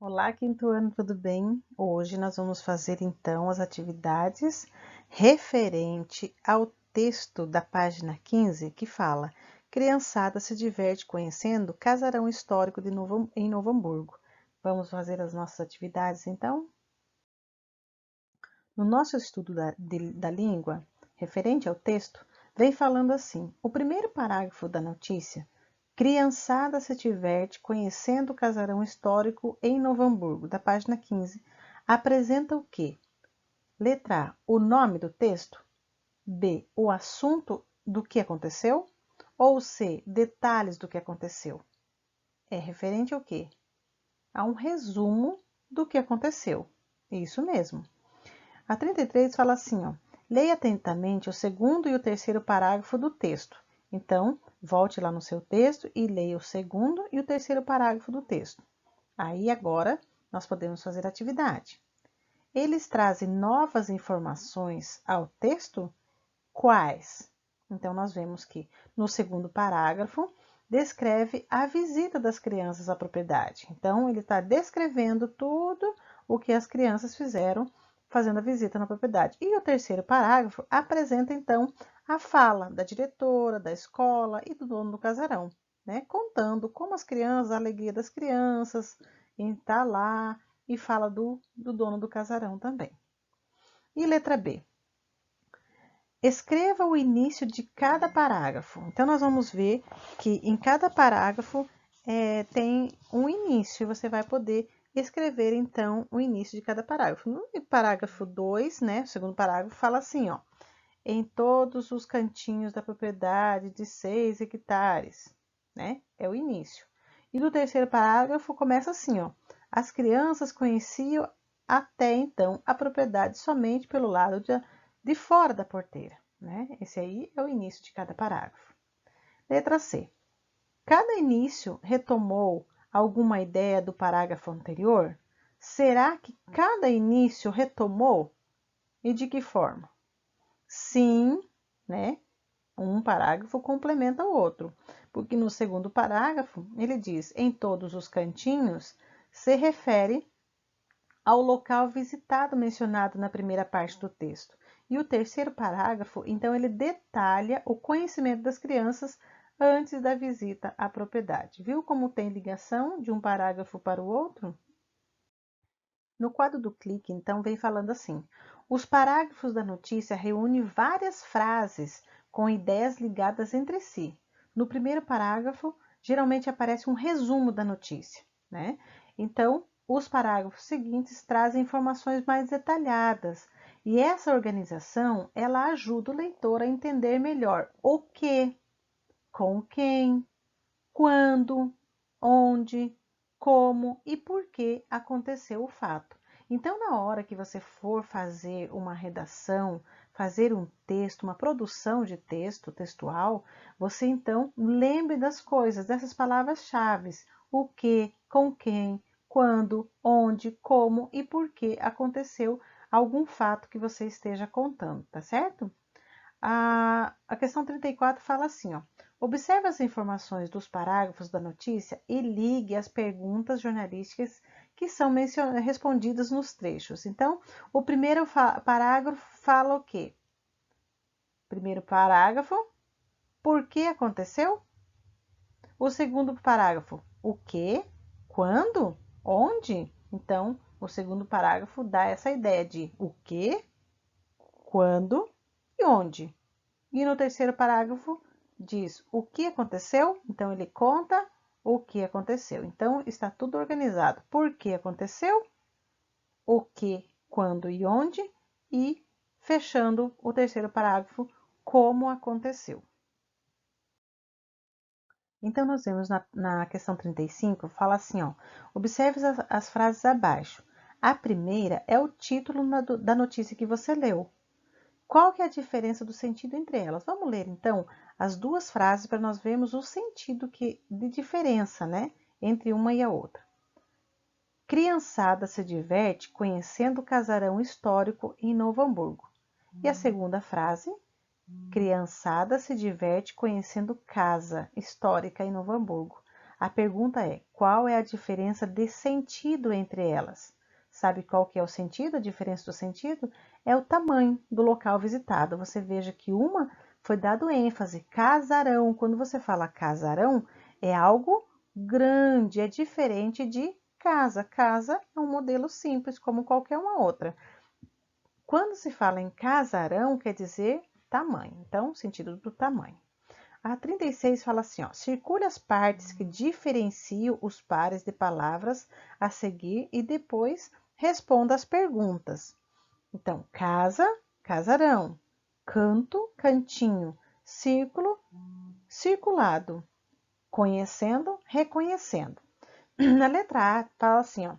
Olá, quinto ano, tudo bem? Hoje nós vamos fazer então as atividades referente ao texto da página 15 que fala: Criançada se diverte conhecendo Casarão Histórico em Novo Hamburgo. Vamos fazer as nossas atividades então? No nosso estudo da língua, referente ao texto, vem falando assim: o primeiro parágrafo da notícia. Criançada se diverte conhecendo o casarão histórico em Novo Hamburgo, da página 15. Apresenta o quê? Letra A, o nome do texto. B, o assunto do que aconteceu. Ou C, detalhes do que aconteceu. É referente ao quê? A um resumo do que aconteceu. Isso mesmo. A 33 fala assim, ó. Leia atentamente o segundo e o terceiro parágrafo do texto. Então, volte lá no seu texto e leia o segundo e o terceiro parágrafo do texto. Aí, agora, nós podemos fazer a atividade. Eles trazem novas informações ao texto? Quais? Então, nós vemos que no segundo parágrafo descreve a visita das crianças à propriedade. Então, ele está descrevendo tudo o que as crianças fizeram fazendo a visita na propriedade. E o terceiro parágrafo apresenta, então, a fala da diretora, da escola e do dono do casarão, né? Contando como as crianças, a alegria das crianças em estar lá, e fala do dono do casarão também. E letra B. Escreva o início de cada parágrafo. Então, nós vamos ver que em cada parágrafo tem um início. Você vai poder escrever, então, o início de cada parágrafo. No parágrafo 2, né, o segundo parágrafo, fala assim, ó. Em todos os cantinhos da propriedade de 6 hectares, né? É o início. E no terceiro parágrafo começa assim, ó. As crianças conheciam até então a propriedade somente pelo lado de fora da porteira, né? Esse aí é o início de cada parágrafo. Letra C. Cada início retomou alguma ideia do parágrafo anterior? Será que cada início retomou? E de que forma? Sim, né? Um parágrafo complementa o outro, porque no segundo parágrafo ele diz: em todos os cantinhos, se refere ao local visitado mencionado na primeira parte do texto. E o terceiro parágrafo, então, ele detalha o conhecimento das crianças antes da visita à propriedade. Viu como tem ligação de um parágrafo para o outro? No quadro do clique, então, vem falando assim: os parágrafos da notícia reúnem várias frases com ideias ligadas entre si. No primeiro parágrafo, geralmente aparece um resumo da notícia, né? Então, os parágrafos seguintes trazem informações mais detalhadas, e essa organização, ela ajuda o leitor a entender melhor o que, com quem, quando, onde, como e por que aconteceu o fato. Então, na hora que você for fazer uma redação, fazer um texto, uma produção de texto textual, você então lembre das coisas, dessas palavras-chave: o que, com quem, quando, onde, como e por que aconteceu algum fato que você esteja contando, tá certo? A questão 34 fala assim, ó. Observe as informações dos parágrafos da notícia e ligue as perguntas jornalísticas que são respondidas nos trechos. Então, o primeiro parágrafo fala o quê? Primeiro parágrafo, por que aconteceu? O segundo parágrafo, o que, quando, onde? Então, o segundo parágrafo dá essa ideia de o que, quando e onde. E no terceiro parágrafo diz o que aconteceu, então ele conta o que aconteceu. Então está tudo organizado. Por que aconteceu, o que, quando e onde, e fechando o terceiro parágrafo, como aconteceu. Então nós vemos na questão 35, fala assim, ó, observe as frases abaixo. A primeira é o título da notícia que você leu. Qual que é a diferença do sentido entre elas? Vamos ler, então, as duas frases para nós vermos o sentido de diferença, né, entre uma e a outra. Criançada se diverte conhecendo o casarão histórico em Novo Hamburgo. E a segunda frase, criançada se diverte conhecendo casa histórica em Novo Hamburgo. A pergunta é: qual é a diferença de sentido entre elas? Sabe qual que é o sentido? A diferença do sentido é o tamanho do local visitado. Você veja que uma foi dado ênfase, casarão. Quando você fala casarão, é algo grande, é diferente de casa. Casa é um modelo simples, como qualquer uma outra. Quando se fala em casarão, quer dizer tamanho. Então, sentido do tamanho. A 36 fala assim, ó, circule as partes que diferenciam os pares de palavras a seguir e depois responda as perguntas. Então, casa, casarão, canto, cantinho, círculo, circulado, conhecendo, reconhecendo. Na letra A, fala assim, ó,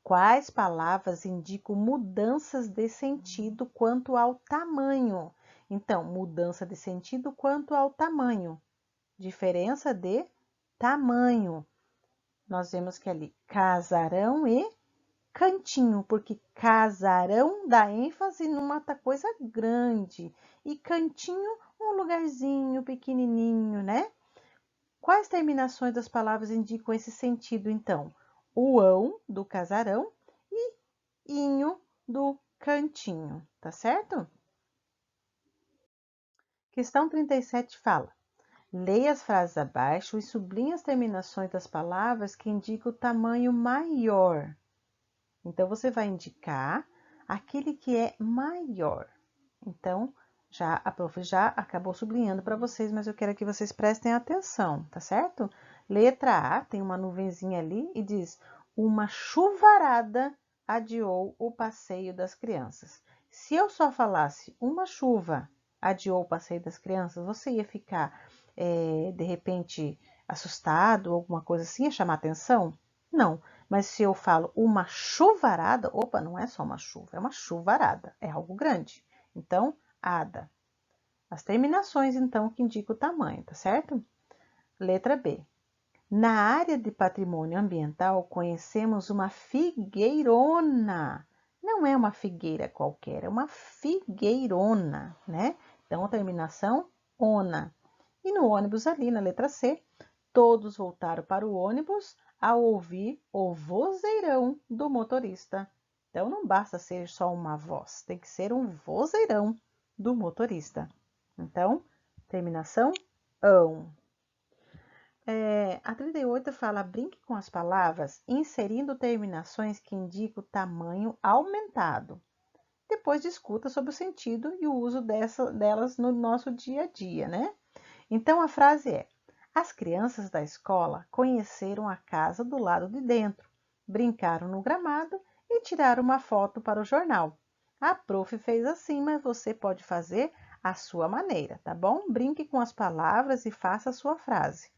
quais palavras indicam mudanças de sentido quanto ao tamanho? Então, mudança de sentido quanto ao tamanho. Diferença de tamanho. Nós vemos que ali casarão e cantinho, porque casarão dá ênfase numa coisa grande e cantinho um lugarzinho pequenininho, né? Quais terminações das palavras indicam esse sentido, então? O ão do casarão e inho do cantinho, tá certo? Questão 37 fala: leia as frases abaixo e sublinhe as terminações das palavras que indicam o tamanho maior. Então, você vai indicar aquele que é maior. Então, a prof já acabou sublinhando para vocês, mas eu quero que vocês prestem atenção, tá certo? Letra A, tem uma nuvenzinha ali e diz: uma chuvarada adiou o passeio das crianças. Se eu só falasse uma chuva adiou o passeio das crianças, você ia ficar, de repente, assustado, alguma coisa assim, ia chamar atenção? Não. Mas se eu falo uma chuvarada, opa, não é só uma chuva, é uma chuvarada, é algo grande. Então, ada. As terminações, então, que indicam o tamanho, tá certo? Letra B. Na área de patrimônio ambiental, conhecemos uma figueirona. Não é uma figueira qualquer, é uma figueirona, né? Então, a terminação, ona. E no ônibus ali, na letra C, todos voltaram para o ônibus ao ouvir o vozeirão do motorista. Então, não basta ser só uma voz, tem que ser um vozeirão do motorista. Então, terminação, ão. A 38 fala: brinque com as palavras, inserindo terminações que indicam o tamanho aumentado. Depois discuta sobre o sentido e o uso delas no nosso dia a dia, né? Então, a frase é: as crianças da escola conheceram a casa do lado de dentro, brincaram no gramado e tiraram uma foto para o jornal. A prof fez assim, mas você pode fazer à sua maneira, tá bom? Brinque com as palavras e faça a sua frase.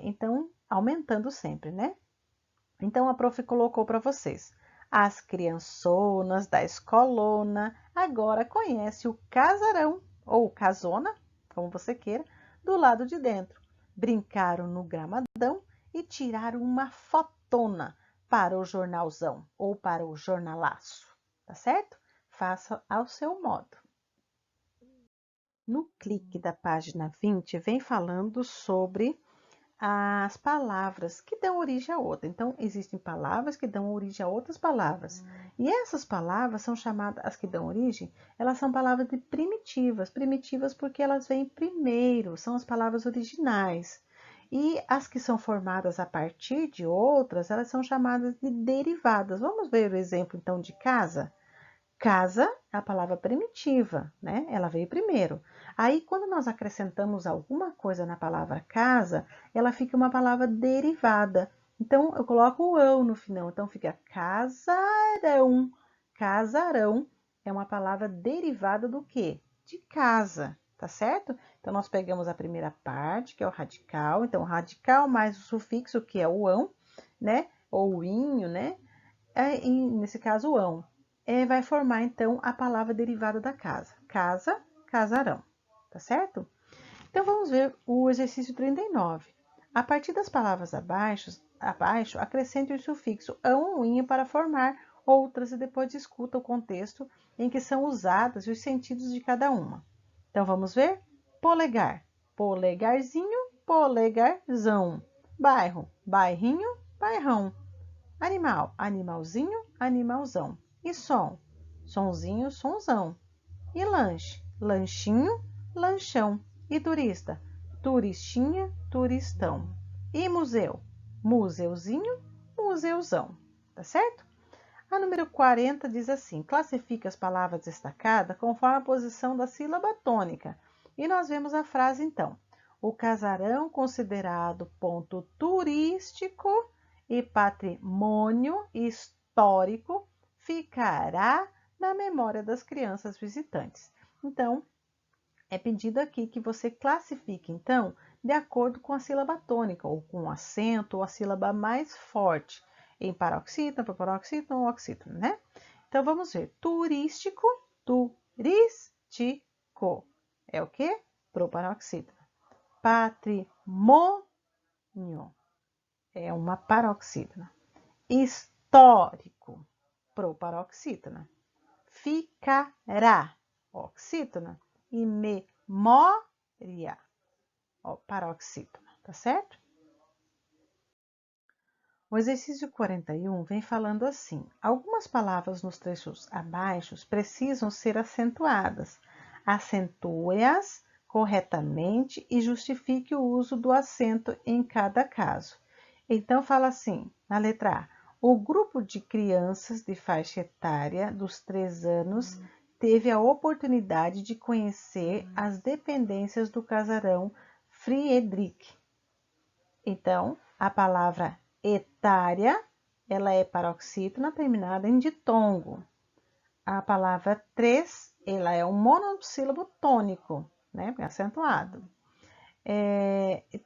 Então, aumentando sempre, né? Então, a prof colocou para vocês: as criançonas da escolona agora conhecem o casarão, ou casona, como você queira, do lado de dentro. Brincaram no gramadão e tiraram uma fotona para o jornalzão, ou para o jornalaço, tá certo? Faça ao seu modo. No clique da página 20, vem falando sobre as palavras que dão origem a outra. Então, existem palavras que dão origem a outras palavras. E essas palavras são chamadas, as que dão origem, elas são palavras de primitivas. Primitivas porque elas vêm primeiro, são as palavras originais. E as que são formadas a partir de outras, elas são chamadas de derivadas. Vamos ver o exemplo, então, de casa? Casa é a palavra primitiva, né? Ela veio primeiro. Aí, quando nós acrescentamos alguma coisa na palavra casa, ela fica uma palavra derivada. Então, eu coloco o ão no final. Então, fica casarão. Casarão é uma palavra derivada do quê? De casa, tá certo? Então, nós pegamos a primeira parte, que é o radical. Então, radical mais o sufixo, que é o ão, né? Ou o inho, né? Nesse caso, o ão. Vai formar, então, a palavra derivada da casa. Casa, casarão. Tá certo? Então, vamos ver o exercício 39. A partir das palavras abaixo acrescente o sufixo ão ou inho para formar outras e depois discuta o contexto em que são usadas e os sentidos de cada uma. Então, vamos ver? Polegar. Polegarzinho, polegarzão. Bairro, bairrinho, bairrão. Animal, animalzinho, animalzão. E som, sonzinho, sonzão. E lanche, lanchinho, lanchão. E turista, turistinha, turistão. E museu, museuzinho, museuzão. Tá certo? A número 40 diz assim: classifica as palavras destacadas conforme a posição da sílaba tônica. E nós vemos a frase então: o casarão considerado ponto turístico e patrimônio histórico ficará na memória das crianças visitantes. Então, é pedido aqui que você classifique, então, de acordo com a sílaba tônica, ou com o acento, ou a sílaba mais forte, em paroxítona, proparoxítona ou oxítona, né? Então, vamos ver. Turístico, turístico. É o quê? Proparoxítona. Patrimônio. É uma paroxítona. Histórico. Proparoxítona. Ficará. Oxítona. E memória, ó, paroxítona, tá certo? O exercício 41 vem falando assim: algumas palavras nos trechos abaixo precisam ser acentuadas. Acentue-as corretamente e justifique o uso do acento em cada caso. Então, fala assim, na letra A: o grupo de crianças de faixa etária dos 3 anos teve a oportunidade de conhecer as dependências do casarão Friedrich. Então, a palavra etária, ela é paroxítona terminada em ditongo. A palavra 3, ela é um monossílabo tônico, né, acentuado.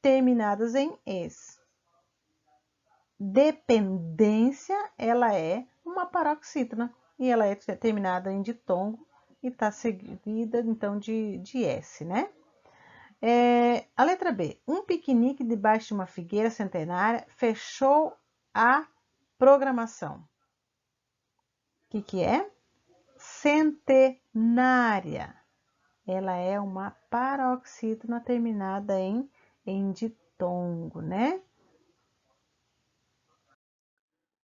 Terminadas em es. Dependência, ela é uma paroxítona e ela é terminada em ditongo e está seguida, então, de S, né? A letra B. Um piquenique debaixo de uma figueira centenária fechou a programação. O que é? Centenária. Ela é uma paroxítona terminada em ditongo, né?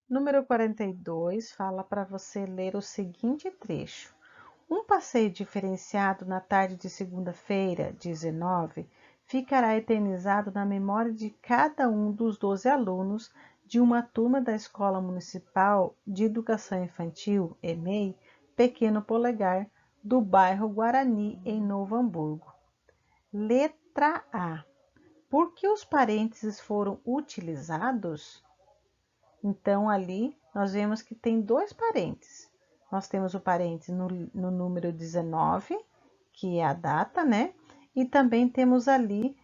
Número 42 fala para você ler o seguinte trecho. Um passeio diferenciado na tarde de segunda-feira, 19, ficará eternizado na memória de cada um dos 12 alunos de uma turma da Escola Municipal de Educação Infantil, EMEI, Pequeno Polegar, do bairro Guarani, em Novo Hamburgo. Letra A. Por que os parênteses foram utilizados? Então, ali, nós vemos que tem 2 parênteses. Nós temos o parêntese no número 19, que é a data, né? E também temos ali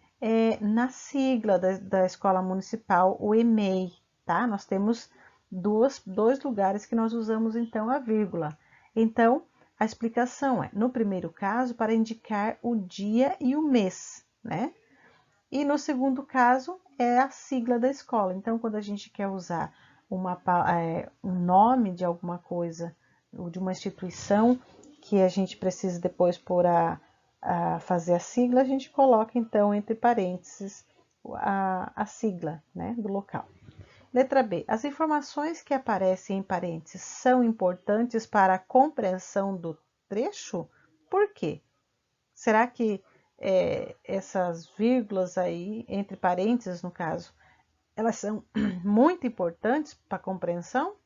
na sigla da Escola Municipal, o EMEI, tá? Nós temos dois lugares que nós usamos, então, a vírgula. Então, a explicação é, no primeiro caso, para indicar o dia e o mês, né? E no segundo caso, é a sigla da escola. Então, quando a gente quer usar um nome de alguma coisa, ou de uma instituição, que a gente precisa depois fazer a sigla, a gente coloca, então, entre parênteses, a sigla, né, do local. Letra B. As informações que aparecem em parênteses são importantes para a compreensão do trecho? Por quê? Será que essas vírgulas aí, entre parênteses no caso, elas são muito importantes para a compreensão?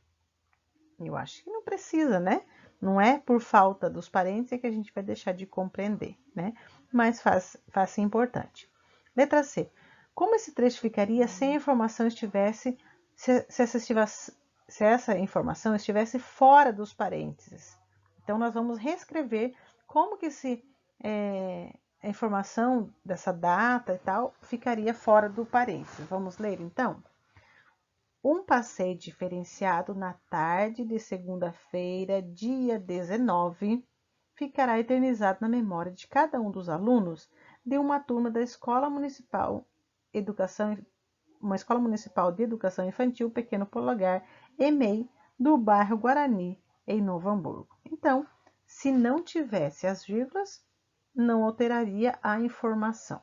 Eu acho que não precisa, né? Não é por falta dos parênteses que a gente vai deixar de compreender, né? Mas faz ser importante. Letra C. Como esse trecho ficaria se a informação estivesse, se essa informação estivesse fora dos parênteses? Então, nós vamos reescrever como que a informação dessa data e tal ficaria fora do parênteses. Vamos ler, então? Um passeio diferenciado na tarde de segunda-feira, dia 19, ficará eternizado na memória de cada um dos alunos de uma turma da Escola Municipal de Educação Infantil Pequeno Polegar, EMEI, do bairro Guarani, em Novo Hamburgo. Então, se não tivesse as vírgulas, não alteraria a informação.